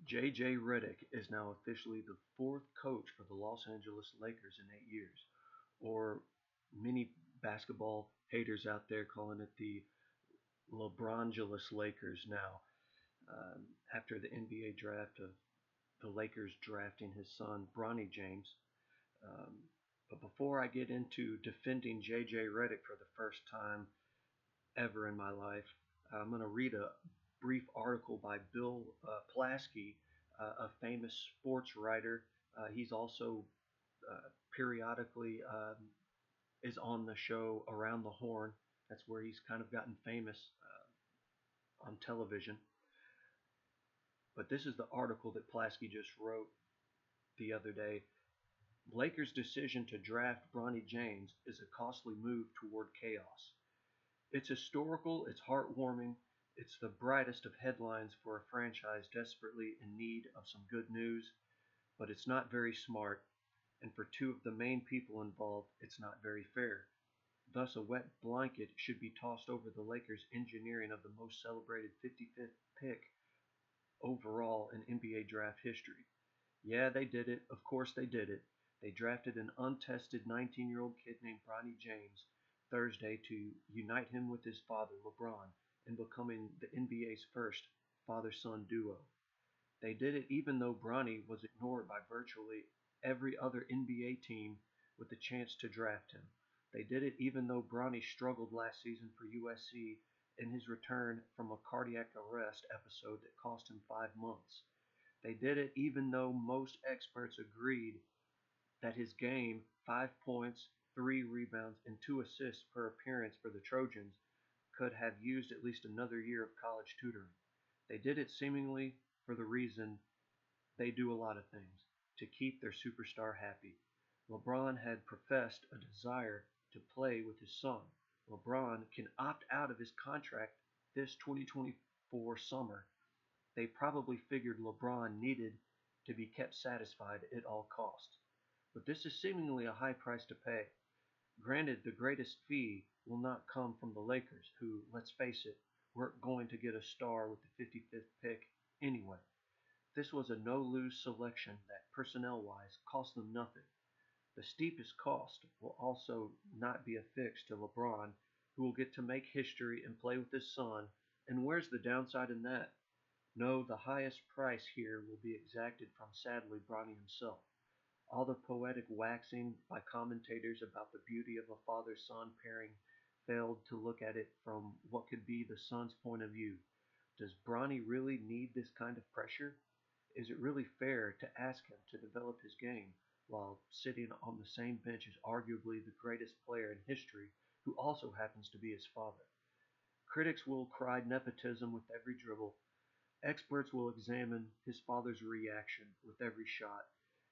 J.J. Reddick is now officially the fourth coach for the Los Angeles Lakers in 8 years, or many basketball haters out there calling it the LeBrongeless Lakers now, after the NBA draft of the Lakers drafting his son, Bronny James. Um, but before I get into defending J.J. Reddick for the first time ever in my life, I'm going to read a brief article by Bill Plaschke, a famous sports writer. He's also periodically is on the show Around the Horn. That's where he's kind of gotten famous on television. But this is the article that Plaschke just wrote the other day. Lakers' decision to draft Bronny James is a costly move toward chaos. It's historical, it's heartwarming, it's the brightest of headlines for a franchise desperately in need of some good news, but it's not very smart, and for two of the main people involved, it's not very fair. Thus, a wet blanket should be tossed over the Lakers' engineering of the most celebrated 55th pick overall in NBA draft history. Yeah, they did it. Of course they did it. They drafted an untested 19-year-old kid named Bronny James Thursday to unite him with his father, LeBron, in becoming the NBA's first father-son duo. They did it even though Bronny was ignored by virtually every other NBA team with the chance to draft him. They did it even though Bronny struggled last season for USC in his return from a cardiac arrest episode that cost him 5 months. They did it even though most experts agreed that his game, 5 points, 3 rebounds, and 2 assists per appearance for the Trojans, could have used at least another year of college tutoring. They did it seemingly for the reason they do a lot of things, to keep their superstar happy. LeBron had professed a desire to play with his son. LeBron can opt out of his contract this 2024 summer. They probably figured LeBron needed to be kept satisfied at all costs. But this is seemingly a high price to pay. Granted, the greatest fee will not come from the Lakers, who, let's face it, weren't going to get a star with the 55th pick anyway. This was a no-lose selection that, personnel-wise, cost them nothing. The steepest cost will also not be affixed to LeBron, who will get to make history and play with his son, and where's the downside in that? No, the highest price here will be exacted from, sadly, Bronny himself. All the poetic waxing by commentators about the beauty of a father-son pairing failed to look at it from what could be the son's point of view. Does Bronny really need this kind of pressure? Is it really fair to ask him to develop his game while sitting on the same bench as arguably the greatest player in history, who also happens to be his father? Critics will cry nepotism with every dribble. Experts will examine his father's reaction with every shot.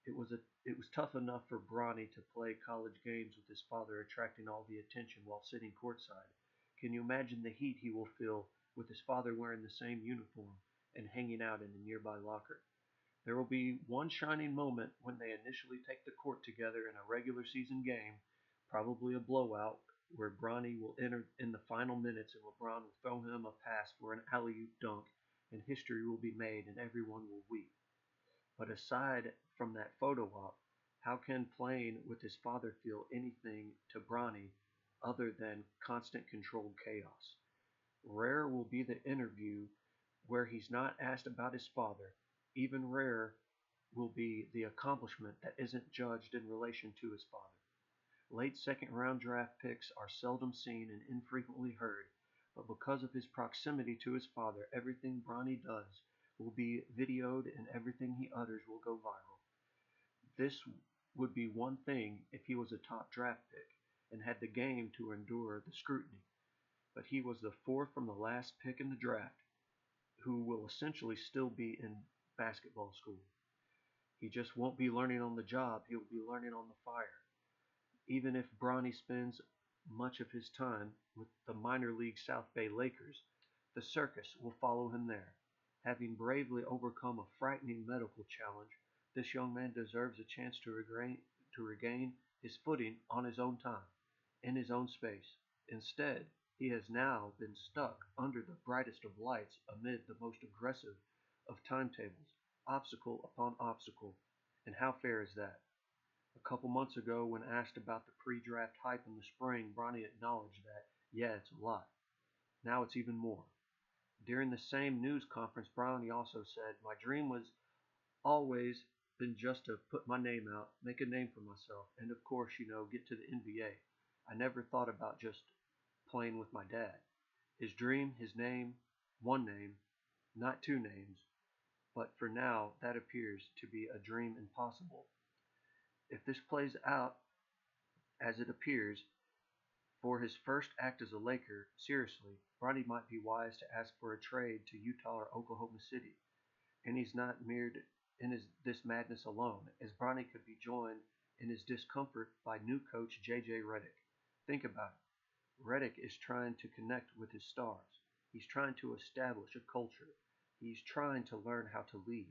It was tough enough for Bronny to play college games with his father attracting all the attention while sitting courtside. Can you imagine the heat he will feel with his father wearing the same uniform and hanging out in a nearby locker? There will be one shining moment when they initially take the court together in a regular season game, probably a blowout, where Bronny will enter in the final minutes and LeBron will throw him a pass for an alley-oop dunk, and history will be made and everyone will weep. But aside from that photo op, how can playing with his father feel anything to Bronny other than constant controlled chaos? Rare will be the interview where he's not asked about his father. Even rarer will be the accomplishment that isn't judged in relation to his father. Late second-round draft picks are seldom seen and infrequently heard, but because of his proximity to his father, everything Bronny does will be videoed and everything he utters will go viral. This would be one thing if he was a top draft pick and had the game to endure the scrutiny, but he was the fourth from the last pick in the draft, who will essentially still be in basketball school. He just won't be learning on the job, he'll be learning on the fire. Even if Bronny spends much of his time with the minor league South Bay Lakers, the circus will follow him there. Having bravely overcome a frightening medical challenge, this young man deserves a chance to regain his footing on his own time, in his own space. Instead, he has now been stuck under the brightest of lights amid the most aggressive of timetables. obstacle upon obstacle. And how fair is that? A couple months ago, when asked about the pre-draft hype in the spring, Bronny acknowledged that, yeah, it's a lot. Now it's even more. During the same news conference, Bronny also said, my dream was always been just to put my name out, make a name for myself, and of course, get to the NBA. I never thought about just playing with my dad. His dream, his name, one name, not two names, but for now, that appears to be a dream impossible. If this plays out as it appears, for his first act as a Laker, seriously, Bronny might be wise to ask for a trade to Utah or Oklahoma City. And he's not mirrored in this madness alone, as Bronny could be joined in his discomfort by new coach J.J. Reddick. Think about it. Reddick is trying to connect with his stars. He's trying to establish a culture. He's trying to learn how to lead.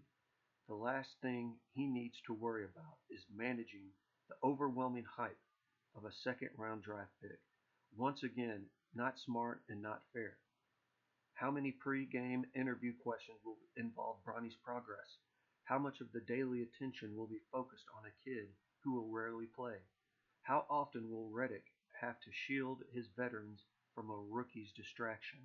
The last thing he needs to worry about is managing the overwhelming hype of a second round draft pick. Once again, not smart and not fair. How many pre-game interview questions will involve Bronny's progress? How much of the daily attention will be focused on a kid who will rarely play? How often will Reddick have to shield his veterans from a rookie's distraction?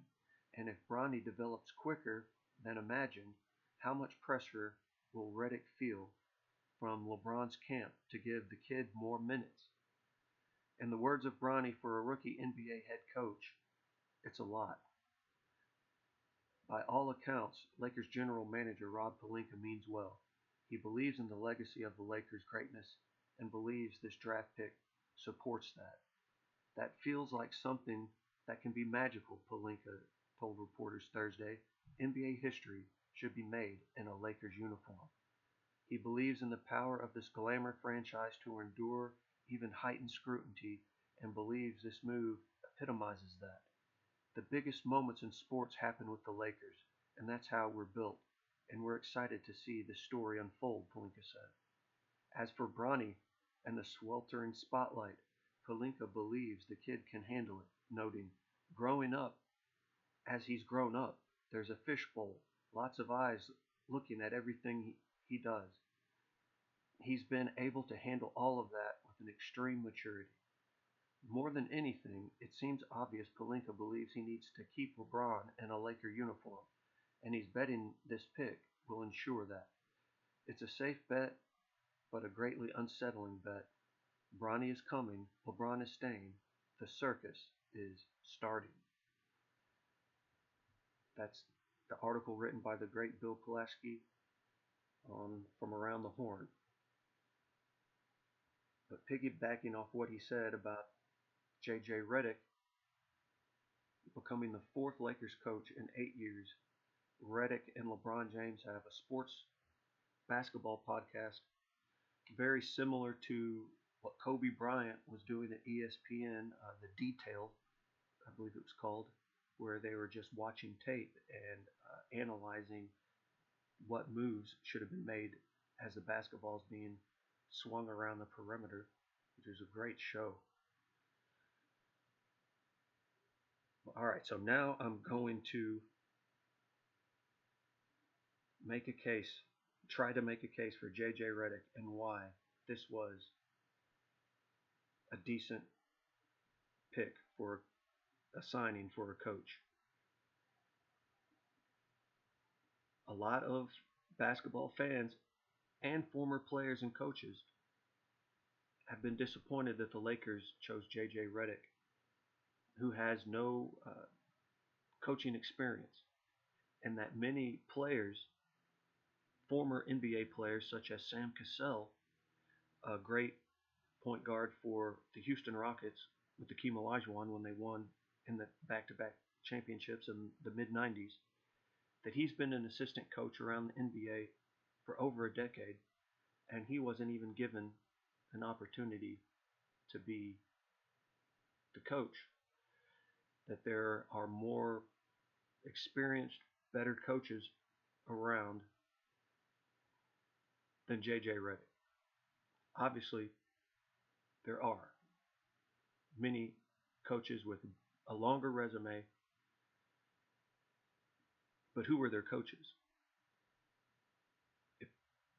And if Bronny develops quicker than imagined, how much pressure will Reddick feel from LeBron's camp to give the kid more minutes? In the words of Bronny, for a rookie NBA head coach, it's a lot. By all accounts, Lakers general manager Rob Pelinka means well. He believes in the legacy of the Lakers' greatness and believes this draft pick supports that. That feels like something that can be magical, Pelinka told reporters Thursday. NBA history should be made in a Lakers uniform. He believes in the power of this glamour franchise to endure even heightened scrutiny and believes this move epitomizes that. The biggest moments in sports happen with the Lakers, and that's how we're built, and we're excited to see this story unfold, Pelinka said. As for Bronny and the sweltering spotlight, Pelinka believes the kid can handle it, noting, growing up, as he's grown up, there's a fishbowl, lots of eyes looking at everything he does. He's been able to handle all of that with an extreme maturity. More than anything, it seems obvious Pelinka believes he needs to keep LeBron in a Laker uniform, and he's betting this pick will ensure that. It's a safe bet, but a greatly unsettling bet. Bronny is coming, LeBron is staying, the circus is starting. That's the article written by the great Bill Plaschke from Around the Horn. But piggybacking off what he said about J.J. Reddick becoming the fourth Lakers coach in 8 years, Reddick and LeBron James have a sports basketball podcast very similar to what Kobe Bryant was doing at ESPN, The Detail, I believe it was called, where they were just watching tape and analyzing what moves should have been made as the basketball is being swung around the perimeter, which is a great show. All right, so now I'm going to try to make a case for J.J. Reddick and why this was a decent pick for a signing for a coach. A lot of basketball fans and former players and coaches have been disappointed that the Lakers chose J.J. Reddick, who has no coaching experience, and that many players, former NBA players such as Sam Cassell, a great point guard for the Houston Rockets with the Hakeem Olajuwon when they won in the back-to-back championships in the mid-90s, that he's been an assistant coach around the NBA for over a decade, and he wasn't even given an opportunity to be the coach. That there are more experienced, better coaches around than J.J. Reddick. Obviously, there are many coaches with a longer resume, but who were their coaches?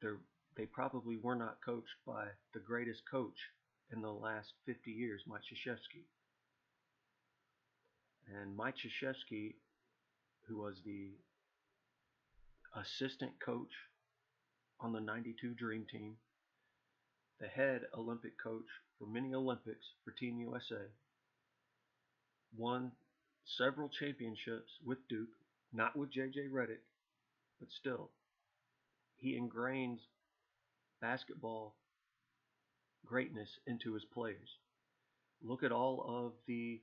they're, they probably were not coached by the greatest coach in the last 50 years, Mike Krzyzewski. And Mike Krzyzewski, who was the assistant coach on the '92 Dream Team, the head Olympic coach for many Olympics for Team USA, won several championships with Duke, not with J.J. Reddick, but still, he ingrains basketball greatness into his players. Look at all of the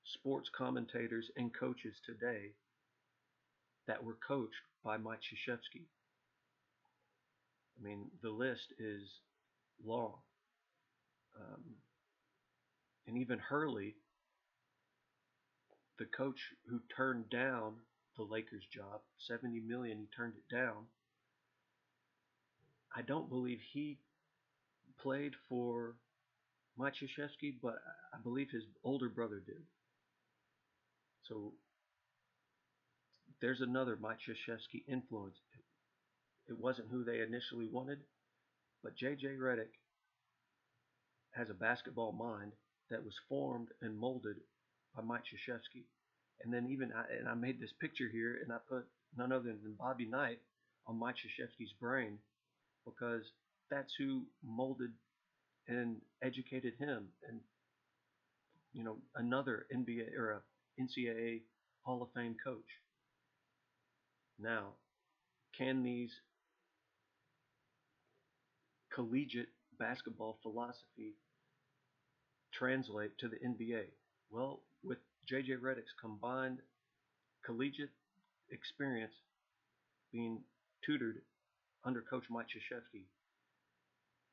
sports commentators and coaches today that were coached by Mike Krzyzewski. I mean, the list is long. Um, and even Hurley, the coach who turned down the Lakers job, 70 million, he turned it down. I don't believe he played for Mike Krzyzewski, but I believe his older brother did. So there's another Mike Krzyzewski influence. It wasn't who they initially wanted, but J.J. Reddick has a basketball mind that was formed and molded by Mike Krzyzewski. And then I made this picture here, and I put none other than Bobby Knight on Mike Krzyzewski's brain because that's who molded and educated him. And another NBA or a NCAA Hall of Fame coach. Now, can these collegiate basketball philosophy translate to the NBA? Well, with J.J. Reddick's combined collegiate experience being tutored under Coach Mike Krzyzewski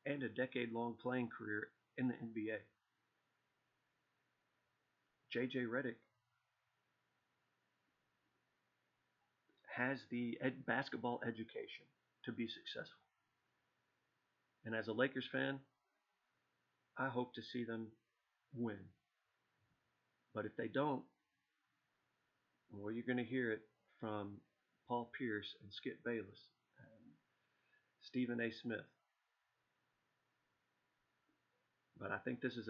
and a decade-long playing career in the NBA, J.J. Reddick has the basketball education to be successful. And as a Lakers fan, I hope to see them win. But if they don't, well, you're going to hear it from Paul Pierce and Skip Bayless and Stephen A. Smith. But I think this is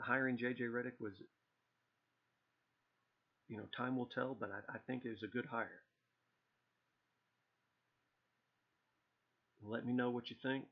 hiring J.J. Reddick was, time will tell, but I think it was a good hire. Let me know what you think.